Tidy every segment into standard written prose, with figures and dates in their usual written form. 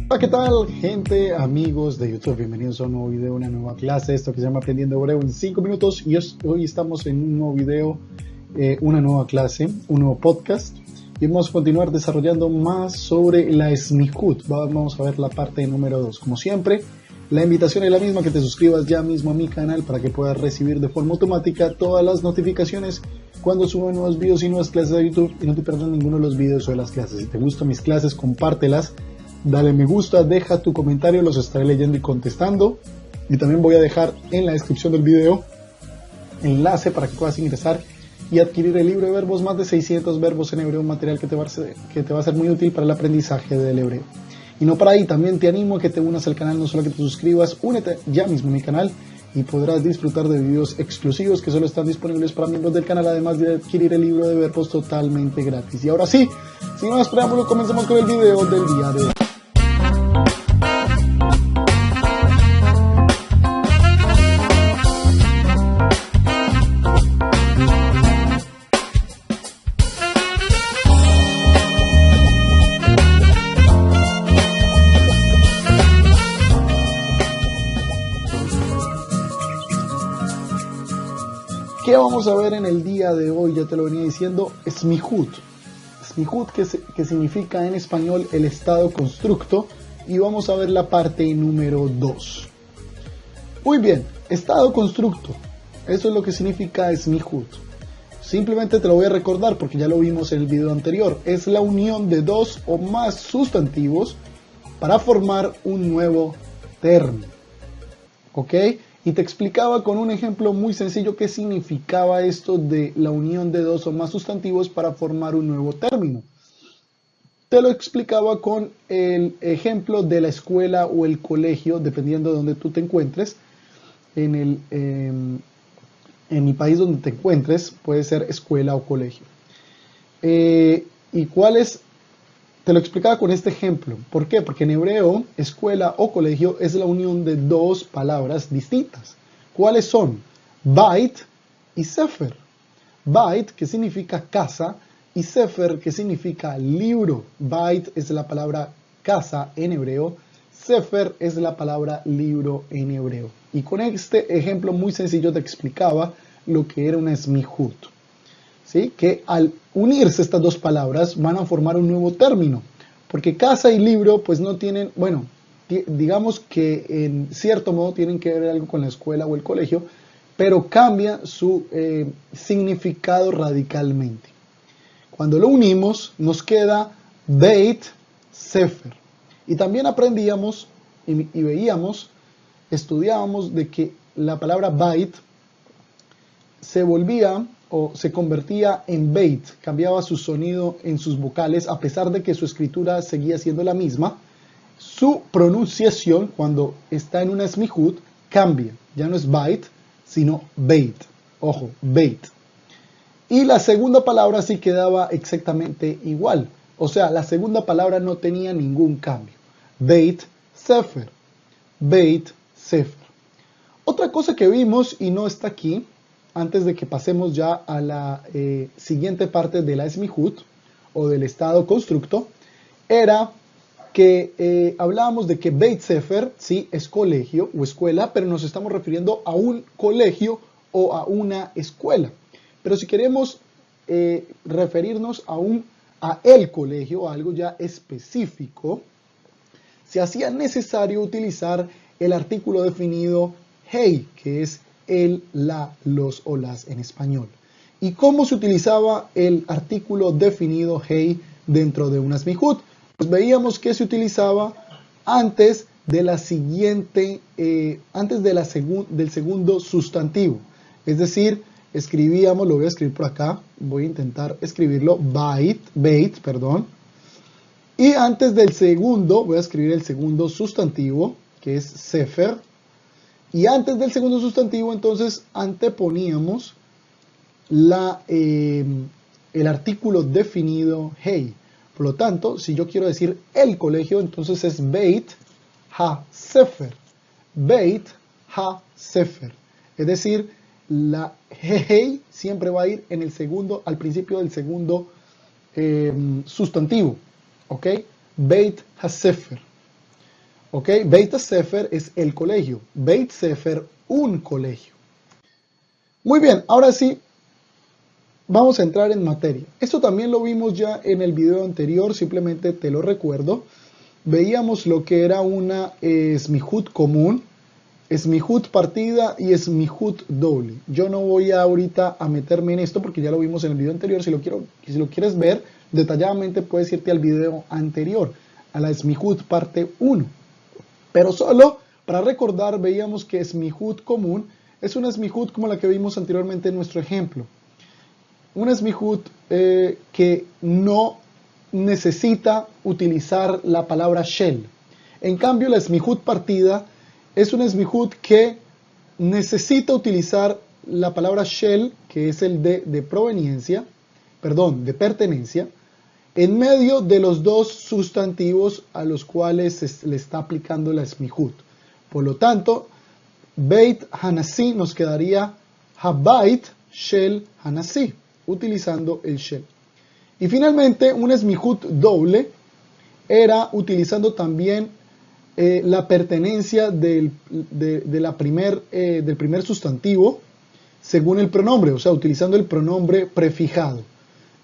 Hola, ¿qué tal, gente, amigos de YouTube? Bienvenidos a un nuevo video, una nueva clase, esto que se llama Aprendiendo Hebreo en 5 minutos. Y hoy estamos en un nuevo video, una nueva clase, un nuevo podcast. Y vamos a continuar desarrollando más sobre la Smihut. Vamos a ver la parte número 2. Como siempre, la invitación es la misma, que te suscribas ya mismo a mi canal para que puedas recibir de forma automática todas las notificaciones cuando subo nuevos videos y nuevas clases a YouTube y no te pierdas ninguno de los videos o de las clases. Si te gustan mis clases, compártelas. Dale me gusta, deja tu comentario, los estaré leyendo y contestando. Y también voy a dejar en la descripción del video enlace para que puedas ingresar y adquirir el libro de verbos, más de 600 verbos en hebreo, un material que te va a ser muy útil para el aprendizaje del hebreo. Y no para ahí, también te animo a que te unas al canal, no solo que te suscribas, únete ya mismo a mi canal y podrás disfrutar de videos exclusivos que solo están disponibles para miembros del canal, además de adquirir el libro de verbos totalmente gratis. Y ahora sí, sin más preámbulo, comencemos con el video del día de hoy. ¿Qué vamos a ver en el día de hoy? Ya te lo venía diciendo, Smihut. Smihut, que significa en español el estado constructo, y vamos a ver la parte número 2. Muy bien, estado constructo, eso es lo que significa Smihut. Simplemente te lo voy a recordar porque ya lo vimos en el video anterior. Es la unión de dos o más sustantivos para formar un nuevo término. ¿Ok? Y te explicaba con un ejemplo muy sencillo qué significaba esto de la unión de dos o más sustantivos para formar un nuevo término. Te lo explicaba con el ejemplo de la escuela o el colegio, dependiendo de donde tú te encuentres. En el país donde te encuentres, puede ser escuela o colegio. ¿Y cuál es? Te lo explicaba con este ejemplo. ¿Por qué? Porque en hebreo, escuela o colegio es la unión de dos palabras distintas. ¿Cuáles son? Bait y Sefer. Bait, que significa casa, y Sefer, que significa libro. Bait es la palabra casa en hebreo. Sefer es la palabra libro en hebreo. Y con este ejemplo muy sencillo te explicaba lo que era una smihut. ¿Sí? Que al unirse estas dos palabras van a formar un nuevo término, porque casa y libro pues no tienen, bueno, digamos que en cierto modo tienen que ver algo con la escuela o el colegio, pero cambia su significado radicalmente. Cuando lo unimos nos queda Beit Sefer, y también aprendíamos y veíamos, estudiábamos de que la palabra Bait se volvía o se convertía en Beit, cambiaba su sonido en sus vocales, a pesar de que su escritura seguía siendo la misma. Su pronunciación, cuando está en una Smihut, cambia, ya no es Bait, sino Beit. Ojo, Beit. Y la segunda palabra sí quedaba exactamente igual, o sea, la segunda palabra no tenía ningún cambio. Beit Sefer, Beit Sefer. Otra cosa que vimos y no está aquí, antes de que pasemos ya a la siguiente parte de la Smihut o del estado constructo, era que hablábamos de que Beit Sefer, sí, es colegio o escuela, pero nos estamos refiriendo a un colegio o a una escuela. Pero si queremos referirnos a el colegio, a algo ya específico, se hacía necesario utilizar el artículo definido hey, que es el, la, los o las en español. ¿Y cómo se utilizaba el artículo definido hey dentro de una smihut? Pues veíamos que se utilizaba antes de la siguiente, del segundo sustantivo. Es decir, escribíamos, lo voy a escribir por acá, voy a intentar escribirlo, beit, perdón. Y antes del segundo, voy a escribir el segundo sustantivo, que es Sefer. Y antes del segundo sustantivo, entonces, anteponíamos el artículo definido hey. Por lo tanto, si yo quiero decir el colegio, entonces es Beit HaSefer. Beit HaSefer. Es decir, la hey siempre va a ir en el segundo, al principio del segundo sustantivo. ¿Ok? Beit HaSefer. ¿Ok? Beit Sefer es el colegio. Beit Sefer, un colegio. Muy bien, ahora sí, vamos a entrar en materia. Esto también lo vimos ya en el video anterior, simplemente te lo recuerdo. Veíamos lo que era una smihut común, smihut partida y smihut doble. Yo no voy ahorita a meterme en esto porque ya lo vimos en el video anterior. Si lo quieres ver detalladamente, puedes irte al video anterior, a la smihut parte 1. Pero solo para recordar, veíamos que smihut común es una smihut como la que vimos anteriormente en nuestro ejemplo. Una smihut que no necesita utilizar la palabra shel. En cambio, la smihut partida es una smihut que necesita utilizar la palabra shel, que es el de proveniencia, perdón, de pertenencia, en medio de los dos sustantivos a los cuales se le está aplicando la smihut. Por lo tanto, Beit Hanassi nos quedaría Habait Shel Hanassi, utilizando el shel. Y finalmente, un smihut doble era utilizando también la pertenencia del primer sustantivo según el pronombre, o sea, utilizando el pronombre prefijado.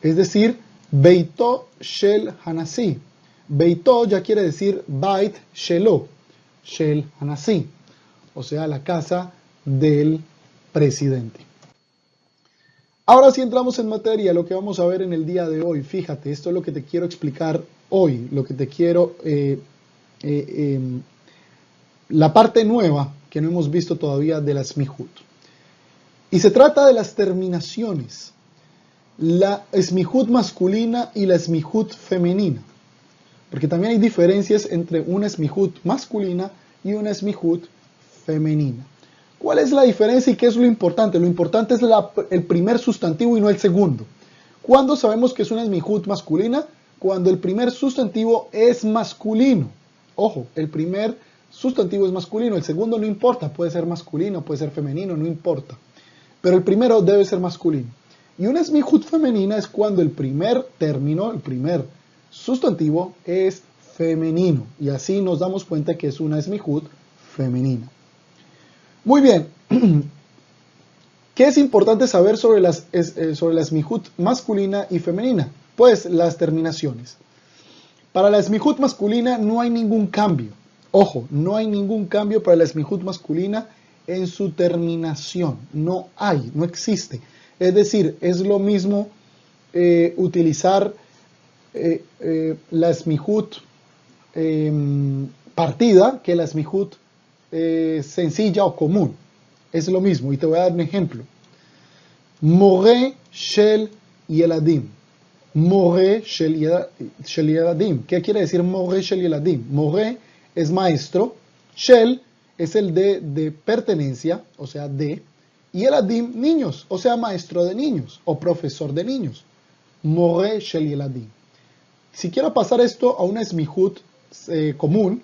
Es decir, Beito Shel Hanassi. Beito ya quiere decir Bait Shelo, Shel Hanassi, o sea, la casa del presidente. Ahora sí entramos en materia, lo que vamos a ver en el día de hoy. Fíjate, esto es lo que te quiero explicar hoy, lo que te quiero, la parte nueva que no hemos visto todavía de la smihut. Y se trata de las terminaciones, la smihut masculina y la smihut femenina. Porque también hay diferencias entre una smihut masculina y una smihut femenina. ¿Cuál es la diferencia y qué es lo importante? Lo importante es el primer sustantivo y no el segundo. ¿Cuándo sabemos que es una smihut masculina? Cuando el primer sustantivo es masculino. Ojo, el primer sustantivo es masculino, el segundo no importa, puede ser masculino, puede ser femenino, no importa. Pero el primero debe ser masculino. Y una smihut femenina es cuando el primer término, el primer sustantivo es femenino. Y así nos damos cuenta que es una smihut femenina. Muy bien. ¿Qué es importante saber sobre la smihut masculina y femenina? Pues las terminaciones. Para la smihut masculina no hay ningún cambio. Ojo, no hay ningún cambio para la smihut masculina en su terminación. No hay, no existe. Es decir, es lo mismo utilizar la smihut partida que la smihut sencilla o común. Es lo mismo. Y te voy a dar un ejemplo. More shel yeladim. More shel yeladim. ¿Qué quiere decir more shel yeladim? More es maestro. Shel es el de pertenencia, o sea, de. Y yeladim, niños, o sea, maestro de niños o profesor de niños. More shel yeladim. Si quiero pasar esto a una smihut común,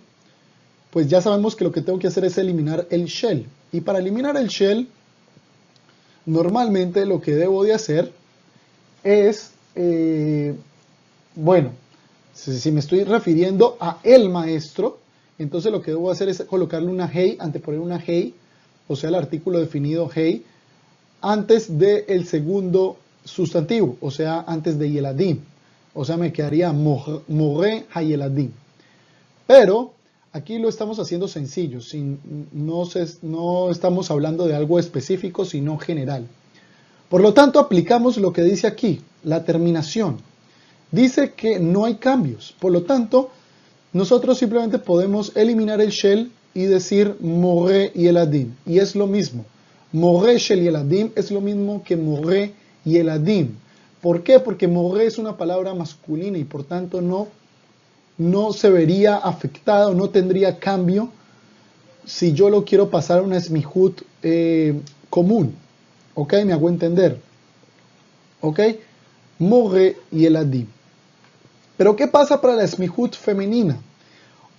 pues ya sabemos que lo que tengo que hacer es eliminar el shel. Y para eliminar el shel, normalmente lo que debo de hacer es, bueno, si me estoy refiriendo a el maestro, entonces lo que debo hacer es colocarle una hey, anteponer una hey, o sea, el artículo definido hey, antes del segundo sustantivo, o sea, antes de yeladim. O sea, me quedaría more hayeladim. Pero aquí lo estamos haciendo sencillo, no estamos hablando de algo específico, sino general. Por lo tanto, aplicamos lo que dice aquí, la terminación. Dice que no hay cambios. Por lo tanto, nosotros simplemente podemos eliminar el shel y decir more yeladim. Y es lo mismo. More shel yeladim es lo mismo que more yeladim. ¿Por qué? Porque more es una palabra masculina y por tanto no se vería afectado, no tendría cambio si yo lo quiero pasar a una smihut común. ¿Ok? Me hago entender. ¿Ok? More yeladim. Pero ¿qué pasa para la smihut femenina?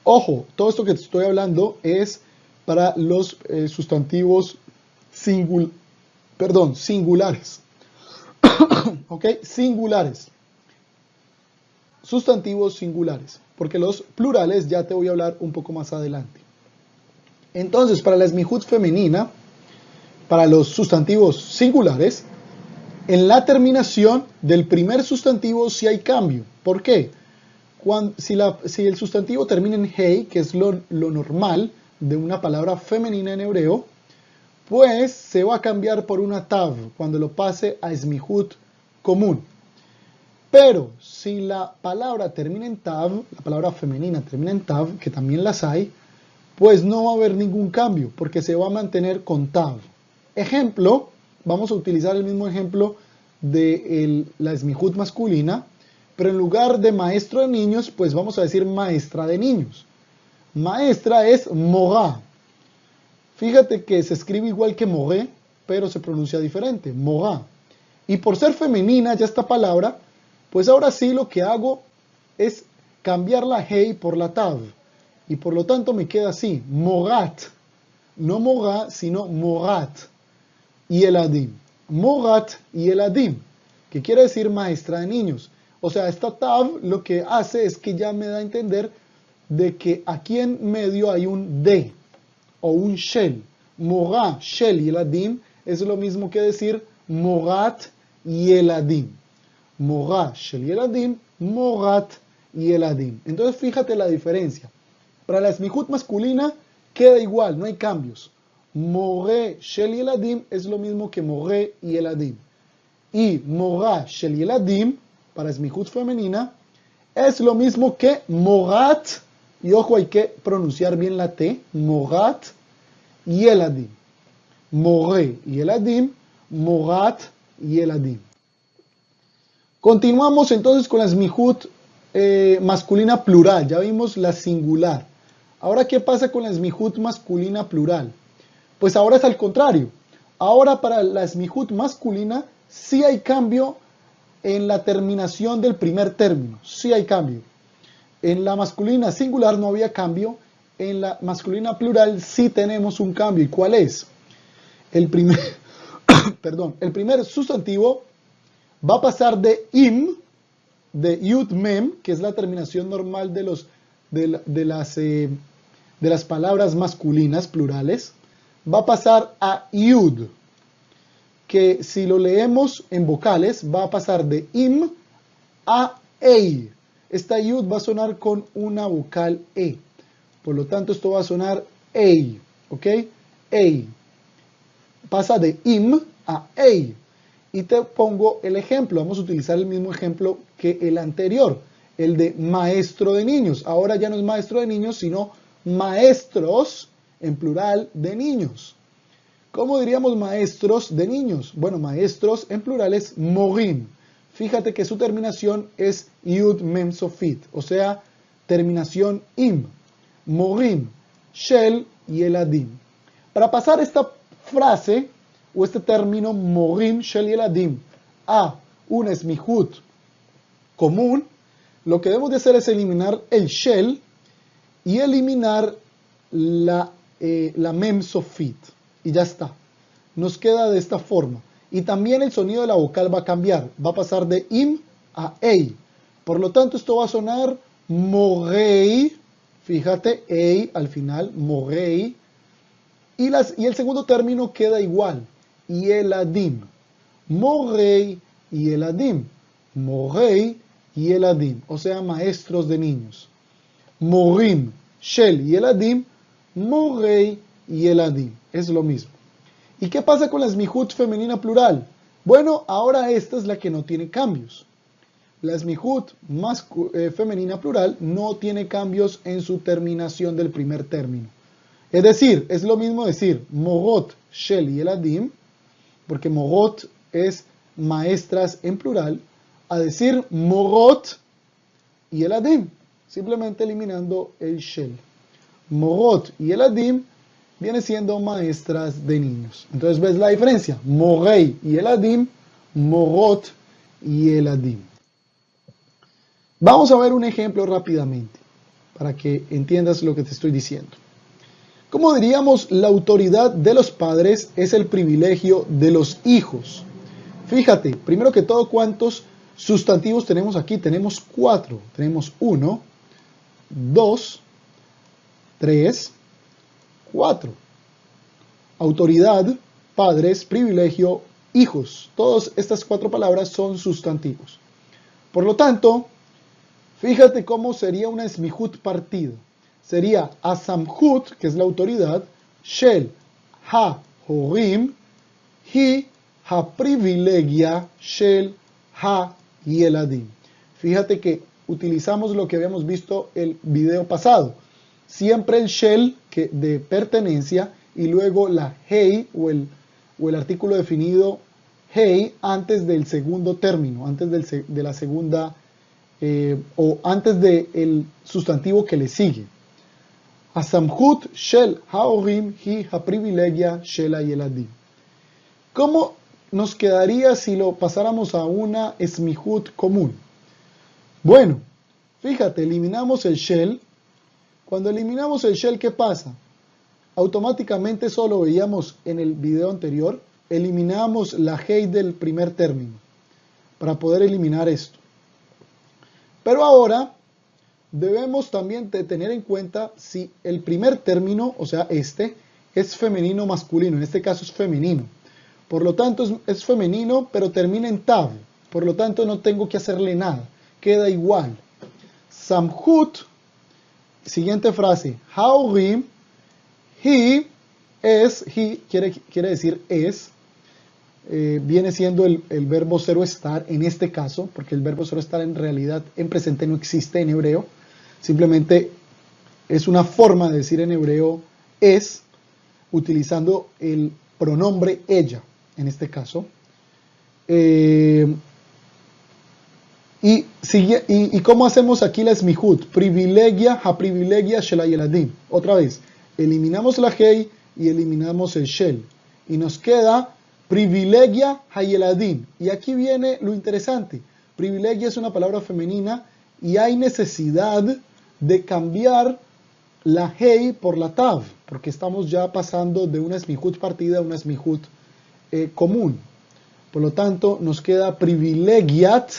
Ojo, todo esto que te estoy hablando es para los sustantivos singulares. ¿Ok? Singulares. sustantivos singulares, porque los plurales ya te voy a hablar un poco más adelante. Entonces, para la esmijut femenina, para los sustantivos singulares, en la terminación del primer sustantivo sí hay cambio. ¿Por qué? Si el sustantivo termina en hey, que es lo normal de una palabra femenina en hebreo, pues se va a cambiar por una tav cuando lo pase a esmijut común. Pero si la palabra termina en tav, la palabra femenina termina en tav, que también las hay, pues no va a haber ningún cambio, porque se va a mantener con tav. Ejemplo, vamos a utilizar el mismo ejemplo de la esmijut masculina, pero en lugar de maestro de niños, pues vamos a decir maestra de niños. Maestra es morá. Fíjate que se escribe igual que moré, pero se pronuncia diferente, morá. Y por ser femenina ya esta palabra, pues ahora sí lo que hago es cambiar la hey por la tav. Y por lo tanto me queda así, morat. No morá, sino morat. Y eladim. Morat y eladim, que quiere decir maestra de niños. O sea, esta tav lo que hace es que ya me da a entender de que aquí en medio hay un de o un shel. Morá, shel y eladim es lo mismo que decir morat y eladim. Morá, shel y eladim, morat y eladim. Entonces fíjate la diferencia. Para la esmijut masculina queda igual, no hay cambios. Moré, shel y eladim es lo mismo que moré y eladim. Y morá, shel y eladim, para esmijut femenina, es lo mismo que morat, y ojo, hay que pronunciar bien la T, morat y eladim. Moré y eladim, morat y eladim. Continuamos entonces con la esmijut masculina plural, ya vimos la singular. Ahora, ¿qué pasa con la esmijut masculina plural? Pues ahora es al contrario. Ahora para la esmijut masculina sí hay cambio en la terminación del primer término. Sí hay cambio. En la masculina singular no había cambio. En la masculina plural sí tenemos un cambio. ¿Y cuál es? El primer, el primer sustantivo va a pasar de im, de yud mem, que es la terminación normal de las palabras masculinas plurales, va a pasar a yud, que si lo leemos en vocales va a pasar de im a ei. Esta yud va a sonar con una vocal e. Por lo tanto, esto va a sonar ei, ¿ok? Ei. Pasa de im a ei. Y te pongo el ejemplo. Vamos a utilizar el mismo ejemplo que el anterior, el de maestro de niños. Ahora ya no es maestro de niños, sino maestros, en plural, de niños. ¿Cómo diríamos maestros de niños? Bueno, maestros en plural es morim. Fíjate que su terminación es yud mem sofit, o sea, terminación im. Morim, shel y eladim. Para pasar esta frase o este término morim, shel y eladim a un esmijut común, lo que debemos de hacer es eliminar el shel y eliminar la mem sofit. Y ya está. Nos queda de esta forma. Y también el sonido de la vocal va a cambiar. Va a pasar de im a ei. Por lo tanto, esto va a sonar morei. Fíjate, ei al final, morei. Y el segundo término queda igual. Y eladim. Morei y eladim. Morei y eladim. O sea, maestros de niños. Morim, shel y eladim. Morei y eladim. Es lo mismo. ¿Y qué pasa con la esmijut femenina plural? Bueno, ahora esta es la que no tiene cambios. La esmijut femenina plural no tiene cambios en su terminación del primer término. Es decir, es lo mismo decir morot, shel y eladim, porque morot es maestras en plural, a decir morot y eladim, simplemente eliminando el shel. Morot y eladim viene siendo maestras de niños. Entonces, ¿ves la diferencia? Morei y eladim, morot y eladim. Vamos a ver un ejemplo rápidamente, para que entiendas lo que te estoy diciendo. Como diríamos, la autoridad de los padres es el privilegio de los hijos. Fíjate, primero que todo, ¿cuántos Sustantivos tenemos aquí, tenemos 4. Tenemos 1, 2, 3, 4. Autoridad, padres, privilegio, hijos. Todas estas 4 palabras son sustantivos. Por lo tanto, fíjate cómo sería una smihut partido. Sería asamhut, que es la autoridad, shel ha-horim, hi ha-privilegia shel ha-yeladim. Fíjate que utilizamos lo que habíamos visto el video pasado. Siempre el shel de pertenencia y luego la hei o el artículo definido hei antes del segundo término, antes de la segunda o antes del sustantivo que le sigue. Asamhut shel haorim hi haprivilegia shel hayeladim. ¿Cómo nos quedaría si lo pasáramos a una smihut común? Bueno, fíjate, eliminamos el shel. Cuando eliminamos el shel, ¿qué pasa? Automáticamente, eso lo veíamos en el video anterior, eliminamos la hei del primer término para poder eliminar esto. Pero ahora debemos también tener en cuenta si el primer término, o sea, este, es femenino o masculino. En este caso es femenino. Por lo tanto, es femenino, pero termina en tav. Por lo tanto, no tengo que hacerle nada. Queda igual. Samhut, siguiente frase. Haorim, he es, he quiere decir es. Viene siendo el verbo cero estar en este caso, porque el verbo cero estar en realidad en presente no existe en hebreo. Simplemente es una forma de decir en hebreo es, utilizando el pronombre ella, en este caso. ¿Y cómo hacemos aquí la smihut? Privilegia, ha privilegia, shel hayeladim. Otra vez, eliminamos la hei y eliminamos el shel. Y nos queda privilegia, hayeladim. Y aquí viene lo interesante. Privilegia es una palabra femenina y hay necesidad de cambiar la hei por la tav, porque estamos ya pasando de una smihut partida a una smihut común. Por lo tanto, nos queda privilegiat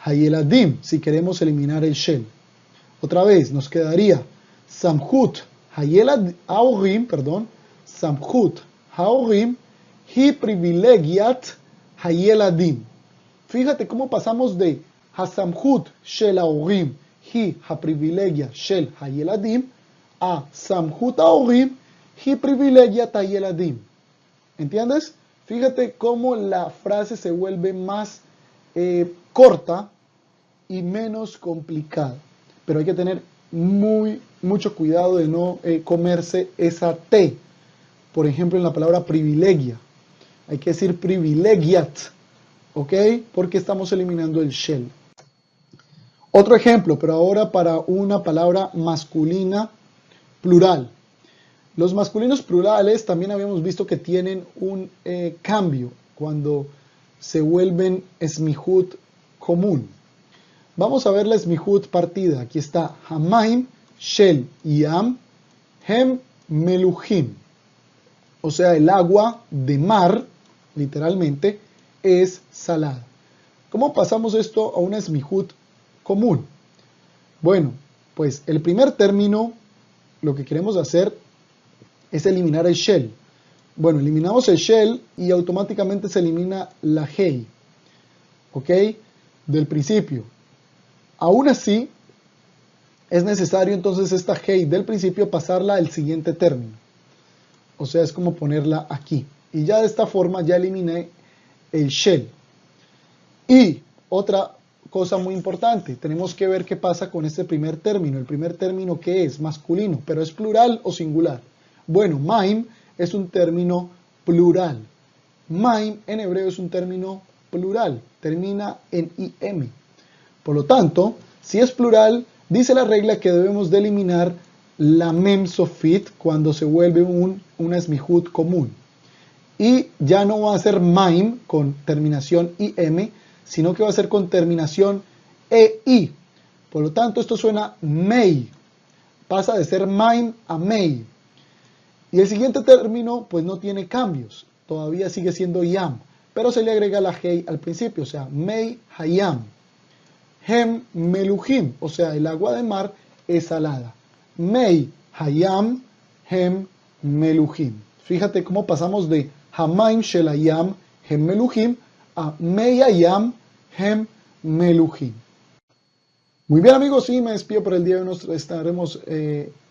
hayeladim, si queremos eliminar el shel. Otra vez, nos quedaría samhut haorim, samhut haorim, hi privilegiat hayeladim. Fíjate cómo pasamos de hasamhut shel haorim, hi haprivilegia shel hayeladim, a samhut haorim, hi privilegiat hayeladim. ¿Entiendes? Fíjate cómo la frase se vuelve más corta y menos complicada. Pero hay que tener mucho cuidado de no comerse esa T. Por ejemplo, en la palabra privilegia. Hay que decir privilegiat. ¿Ok? Porque estamos eliminando el shel. Otro ejemplo, pero ahora para una palabra masculina plural. Los masculinos plurales también habíamos visto que tienen un cambio cuando se vuelven smihut común. Vamos a ver la smihut partida. Aquí está Hamaim shel yam hem meluchim. O sea, el agua de mar, literalmente, es salada. ¿Cómo pasamos esto a una smihut común? Bueno, pues el primer término, lo que queremos hacer es eliminar el shel. Bueno, eliminamos el shel y automáticamente se elimina la hei. ¿Ok? Del principio. Aún así, es necesario entonces esta hei del principio pasarla al siguiente término. O sea, es como ponerla aquí. Y ya de esta forma ya eliminé el shel. Y otra cosa muy importante, tenemos que ver qué pasa con este primer término. El primer término, ¿qué es? Masculino, pero ¿es plural o singular? Bueno, maim es un término plural. Maim en hebreo es un término plural, termina en im. Por lo tanto, si es plural, dice la regla que debemos de eliminar la mem sofit cuando se vuelve una smihut común. Y ya no va a ser maim con terminación im, sino que va a ser con terminación ei. Por lo tanto, esto suena mei. Pasa de ser maim a mei. Y el siguiente término, pues no tiene cambios. Todavía sigue siendo yam. pero se le agrega la Hei al principio, o sea, Mei Hayam. Hem Meluhim, o sea, el agua de mar es salada. Mei Hayam, Hem Meluhim. Fíjate cómo pasamos de Hamaim Shelayam, Hem Meluhim, a Mei Hayam, Hem Meluhim. Muy bien, amigos, y me despido por el día de hoy. Nos estaremos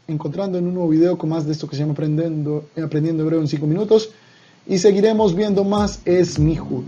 encontrando en un nuevo video con más de esto que se llama Aprendiendo Hebreo en 5 minutos. Y seguiremos viendo más Esmihut.